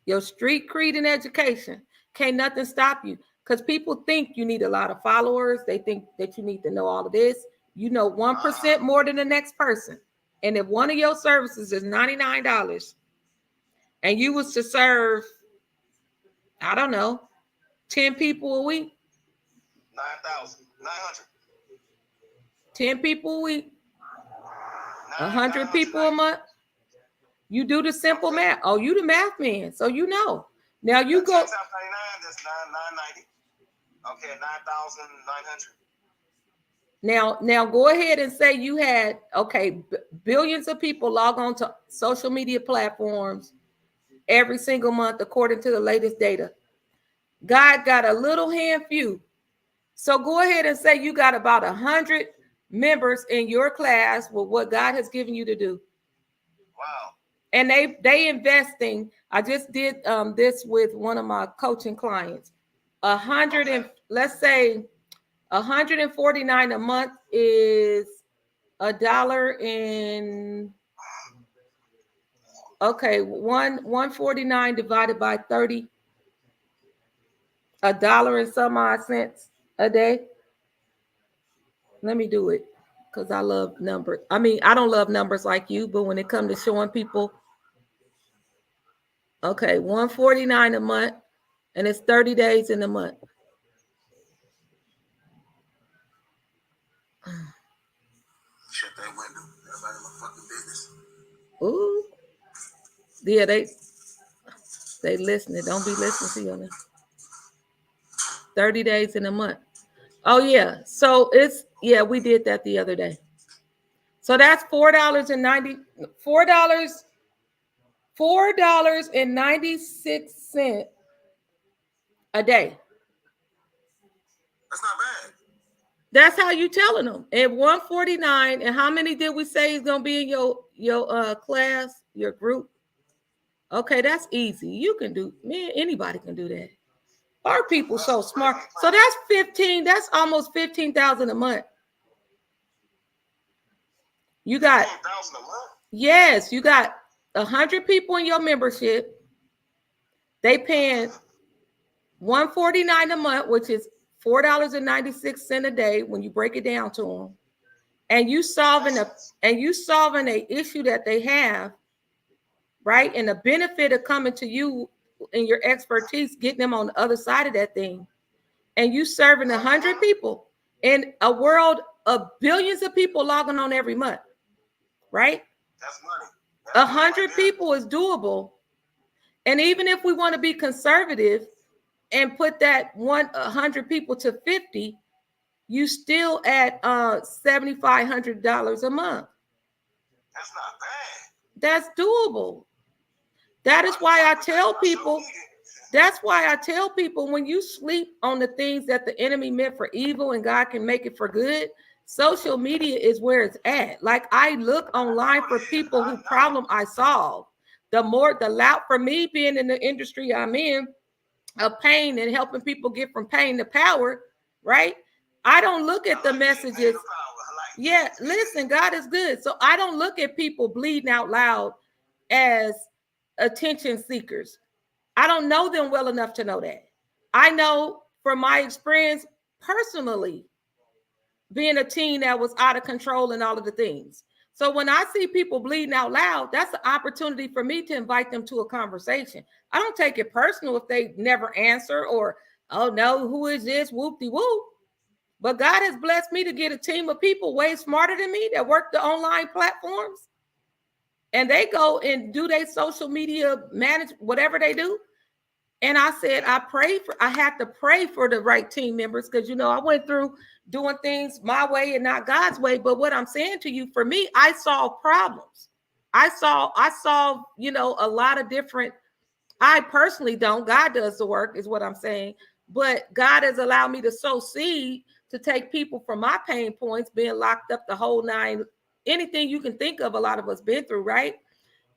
your street creed and education, can't nothing stop you. Because people think you need a lot of followers. They think that you need to know all of this. You know 1% more than the next person. And if one of your services is $99 and you was to serve, I don't know, 10 people a week. 9,900. 10 people a week. 100 people a month. You do the simple math. Oh, you the math man, so you know. Now you go. 10 times 99, that's 990. Okay, 9,900. Now go ahead and say you had, okay, billions of people log on to social media platforms every single month according to the latest data. God got a little hand few. So go ahead and say you got about 100 members in your class with what God has given you to do. Wow. And they investing. I just did this with one of my coaching clients. 100 and let's say 149 a month is $1 in, okay, 149 divided by 30, $1 and some odd cents a day. Let me do it because I love numbers. I mean, I don't love numbers like you, but when it comes to showing people, okay, 149 a month, and it's 30 days in a month. Shut that window. Everybody in my fucking business. Ooh. Yeah, they listening. Don't be listening to you. 30 days in a month. Oh, yeah. So it's, yeah, we did that the other day. So that's $4.96 a day. That's not bad. That's how you telling them. At 149, and how many did we say is gonna be in your class, your group? Okay, that's easy. You can do, man, anybody can do that. Our people so smart. So that's 15, that's almost 15,000 a month. You got 15,000 a month? Yes, you got 100 people in your membership. They paying $149 a month, which is $4.96 a day when you break it down to them. And you solving a issue that they have, right? And the benefit of coming to you and your expertise, getting them on the other side of that thing. And you serving 100 people in a world of billions of people logging on every month, right? That's money. 100 people is doable. And even if we want to be conservative and put that 100 people to 50, you still at $7,500 a month. That's not bad. That's doable. That is why I tell people, when you sleep on the things that the enemy meant for evil and God can make it for good, social media is where it's at. Like, I look online for people who problem I solve. The loud, for me being in the industry I'm in, of pain and helping people get from pain to power, right? I don't look at the messages. Yeah, listen, God is good. So I don't look at people bleeding out loud as attention seekers. I don't know them well enough to know that. I know from my experience personally, being a teen that was out of control and all of the things. So when I see people bleeding out loud, that's an opportunity for me to invite them to a conversation. I don't take it personal if they never answer or, oh no, who is this? Whoop-de-whoop. But God has blessed me to get a team of people way smarter than me that work the online platforms. And they go and do their social media manage, whatever they do. And I said, I had to pray for the right team members because, I went through doing things my way and not God's way. But what I'm saying to you, for me, I solve problems. I solve, a lot of different, I personally don't, God does the work is what I'm saying. But God has allowed me to sow seed to take people from my pain points, being locked up the whole nine, anything you can think of, a lot of us been through, right?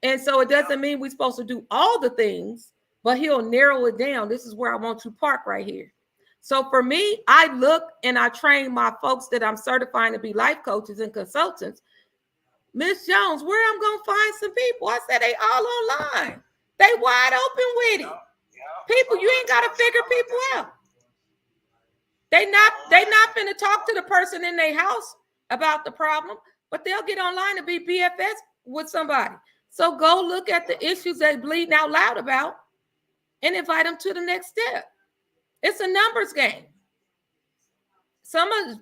And so it doesn't mean we're supposed to do all the things, but he'll narrow it down. This is where I want you to park right here. So for me, I look and I train my folks that I'm certifying to be life coaches and consultants. Miss Jones, where I'm going to find some people? I said, they all online. They wide open with it. People, you ain't got to figure people out. They not finna talk to the person in their house about the problem, but they'll get online and be BFS with somebody. So go look at the issues they bleeding out loud about and invite them to the next step. It's a numbers game.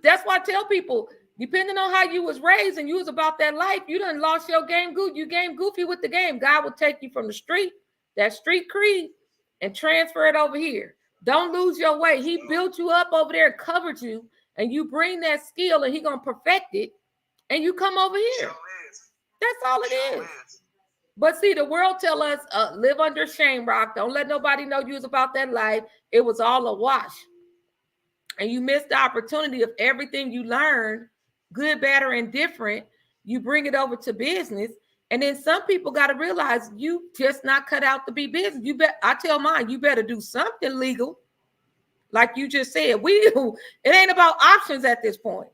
That's why I tell people, Depending on how you was raised and you was about that life, you done lost your game goofy. You game goofy with the game. God will take you from the street, that street creed, and transfer it over here. Don't lose your way. He built you up over there, covered you, and you bring that skill and he gonna perfect it, and you come over here. That's all it is. But see, the world tell us, live under shame, Rock. Don't let nobody know you was about that life. It was all a wash. And you missed the opportunity of everything you learned, good, bad, or indifferent. You bring it over to business. And then some people got to realize you just not cut out to be business. I tell mine, you better do something legal. Like you just said, it ain't about options at this point.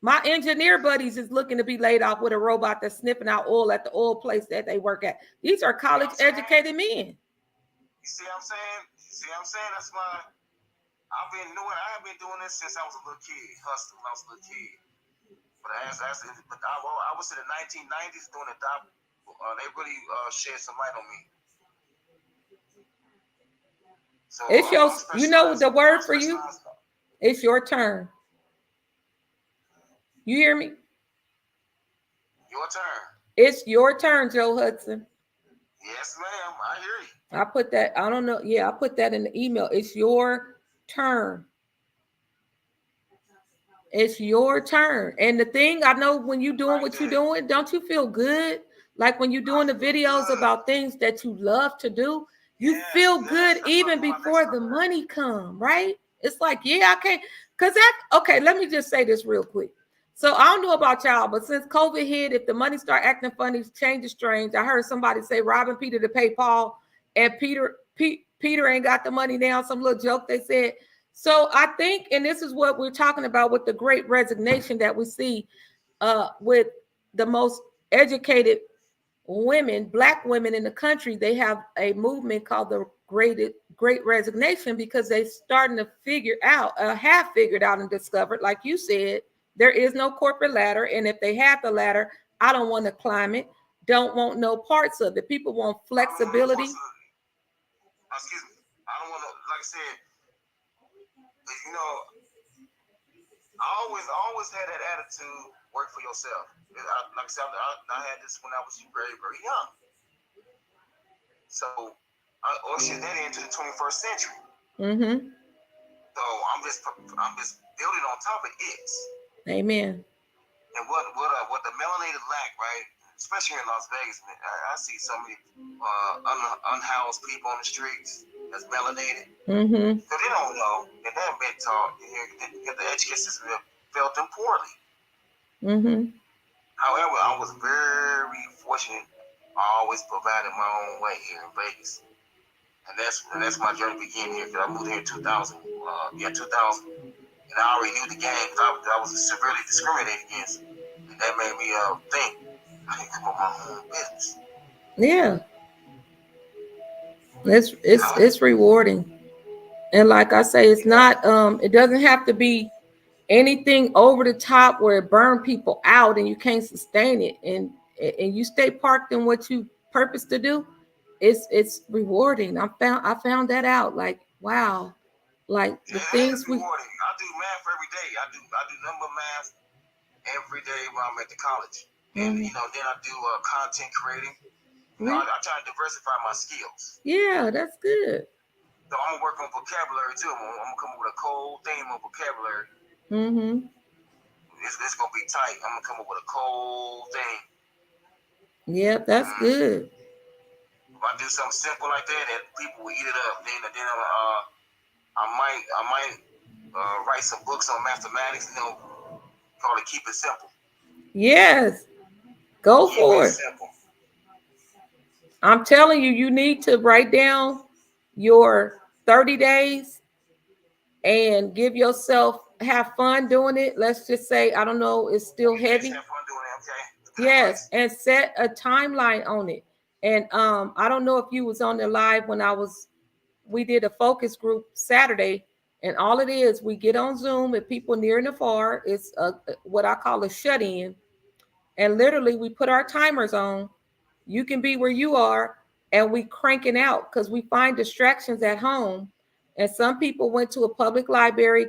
My engineer buddies is looking to be laid off with a robot that's sniffing out oil at the oil place that they work at. These are college educated men. You see what I'm saying? That's why I have been doing this since I was a little kid, hustling when I was a little kid. But I was in the 1990s doing a doc. They really shed some light on me. So it's you know the word for you? It's your turn. You hear me? Your turn. It's your turn, Joe Hudson. Yes, ma'am. I hear you. I put that, I don't know. Yeah, I put that in the email. It's your turn. It's your turn. And the thing, I know when you're doing what you're doing, don't you feel good? Like when you're doing the videos about things that you love to do, you feel good even before the money come, right? It's like, yeah, I can't. Because okay, let me just say this real quick. So I don't know about y'all, but since COVID hit, if the money start acting funny, change is strange. I heard somebody say robbing Peter to pay Paul, and Peter ain't got the money now. Some little joke they said. So I think, and this is what we're talking about with the great resignation that we see with the most educated women, Black women in the country. They have a movement called the Great Resignation because they starting to have figured out and discovered, like you said, there is no corporate ladder. And if they have the ladder, I don't want to climb it. Don't want no parts of it. People want flexibility. Excuse me. I don't want to, like I said, you know, I always had that attitude, work for yourself. Like I said, I had this when I was very, very young. So I ushered that into the 21st century. Mm-hmm. So I'm just building on top of it. Amen. And what the melanated lack, right? Especially in Las Vegas, man, I see so many unhoused people on the streets that's melanated. Mm-hmm. Because they don't know, and they haven't been taught. The education system felt them poorly. Mm-hmm. However, I was very fortunate. I always provided my own way here in Vegas, and that's my journey began here. Because I moved here in 2000. 2000. And I already knew the game because I was severely discriminated against. And that made me think I need to come up with my own business. Yeah. It's rewarding. And like I say, it's not it doesn't have to be anything over the top where it burn people out and you can't sustain it and you stay parked in what you purpose to do. It's rewarding. I found that out. Like, wow. Like the things we rewarding. I do math every day. I do number math every day while I'm at the college. And then I do content creating. I try to diversify my skills. Yeah, that's good. So I'm gonna work on vocabulary too. I'm gonna come up with a cold theme of vocabulary. Mm-hmm. It's gonna be tight. I'm gonna come up with a cold thing. Yep, that's good. If I do something simple like that people will eat it up, then I might write some books on mathematics. Call it Keep It Simple. Yes, go for it. Simple. I'm telling you, you need to write down your 30 days and give yourself, have fun doing it. Let's just say, I don't know, it's still heavy. Have fun doing it, okay? Yes, and set a timeline on it. And I don't know if you was on the live when we did a focus group Saturday, and all it is, we get on Zoom with people near and far. It's what I call a shut-in. And literally we put our timers on. You can be where you are, and we cranking out because we find distractions at home. And some people went to a public library,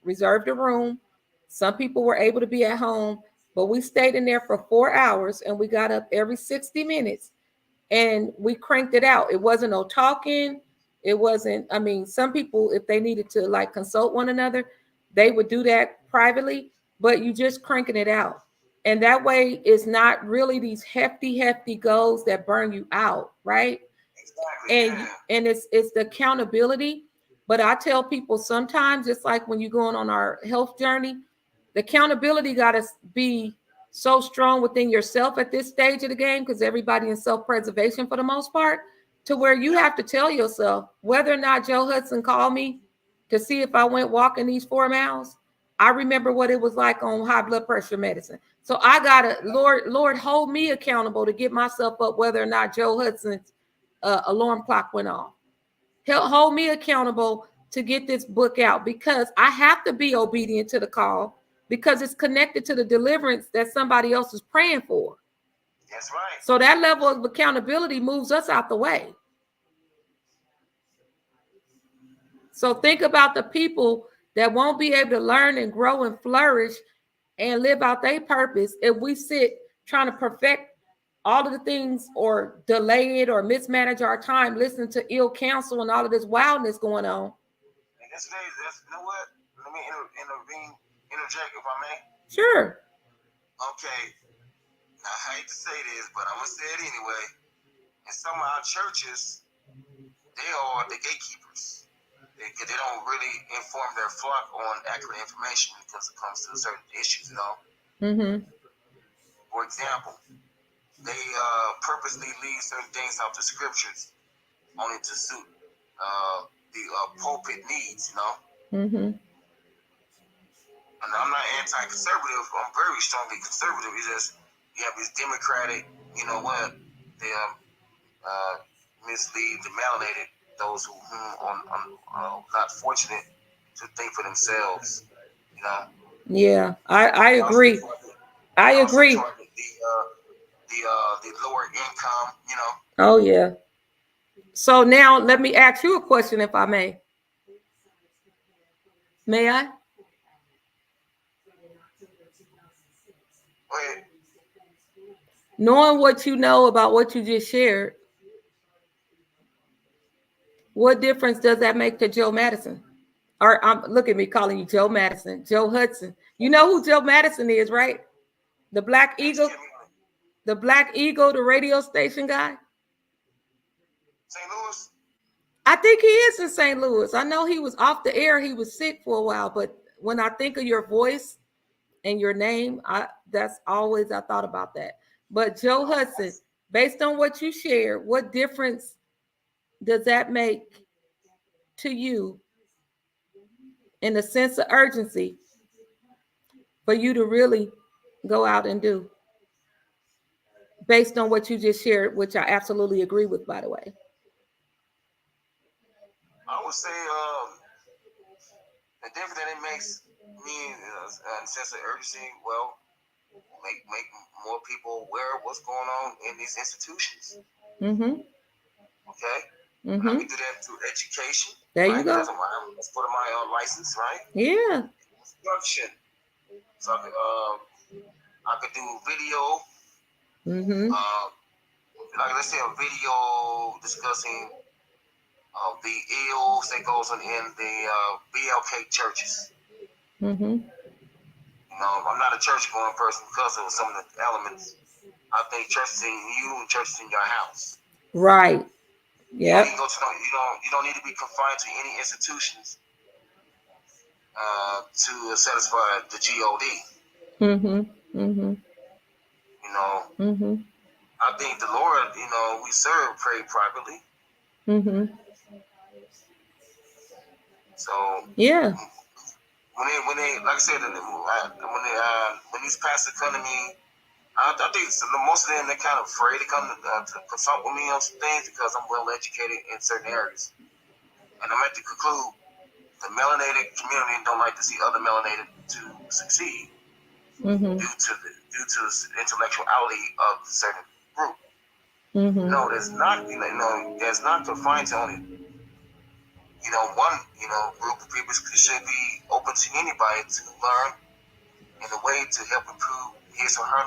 reserved a room, Some people were able to be at home, but we stayed in there for 4 hours and we got up every 60 minutes and we cranked it out. It wasn't no talking. It wasn't, I mean, some people, if they needed to like consult one another, they would do that privately, but you just cranking it out. And that way it's not really these hefty goals that burn you out, right? Exactly. And it's the accountability. But I tell people sometimes, just like when you're going on our health journey, the accountability got to be so strong within yourself at this stage of the game, because everybody in self-preservation for the most part, to where you have to tell yourself whether or not Joe Hudson called me to see if I went walking these 4 miles. I remember what it was like on high blood pressure medicine. So I gotta, Lord, hold me accountable to get myself up, whether or not Joe Hudson's alarm clock went off. He'll hold me accountable to get this book out, because I have to be obedient to the call, because it's connected to the deliverance that somebody else is praying for. That's right. So that level of accountability moves us out the way. So think about the people that won't be able to learn and grow and flourish and live out their purpose if we sit trying to perfect all of the things or delay it or mismanage our time listening to ill counsel and all of this wildness going on. And that's, you know what? Let me interject if I may. Sure. Okay. I hate to say this, but I'm going to say it anyway. In some of our churches, they are the gatekeepers. They don't really inform their flock on accurate information because it comes to certain issues, you know? Mm-hmm. For example, they purposely leave certain things out the scriptures only to suit the pulpit needs, you know? Mm-hmm. And I'm not anti-conservative. I'm very strongly conservative. It's just you have these democratic, you know what? They mislead the melanated, those who are not fortunate to think for themselves, you know? Yeah, I agree. I agree. The lower income, you know? Oh, yeah. So now let me ask you a question, if I may. May I? Wait. Knowing what you know about what you just shared, what difference does that make to Joe Madison? Or look at me calling you Joe Madison, Joe Hudson. You know who Joe Madison is, right? The Black Eagle, the Black Eagle, the radio station guy. St. Louis? I think he is in St. Louis. I know he was off the air. He was sick for a while, but when I think of your voice and your name, that's always I thought about that. But Joe Hudson, based on what you share, what difference does that make to you in a sense of urgency for you to really go out and do, based on what you just shared, which I absolutely agree with, by the way? I would say the difference that it makes me in a sense of urgency, well, make more people aware of what's going on in these institutions. Mm-hmm. Okay? Mm-hmm. I can do that through education. There right? You go. That's part of my license, right? Yeah. Instruction. So I could do video. Mm-hmm. Like let's say a video discussing the ills that goes on in the BLK churches. Mm-hmm. You know, I'm not a church going person because of some of the elements. I think church is in you and church is in your house. Right. Yeah. You don't need to be confined to any institutions to satisfy the God. Mm-hmm. Mm-hmm. You know, mm-hmm. I think the Lord, you know, we serve, pray privately. Mm-hmm. So yeah, when they like I said, when these pastors come to me, I think most of them they're kind of afraid to come to consult with me on some things because I'm well educated in certain areas, and I'm at to conclude the melanated community don't like to see other melanated to succeed mm-hmm. due to the intellectuality of a certain group. Mm-hmm. No, there's not. There's not confined to only one group of people. Should be open to anybody to learn in a way to help improve his or her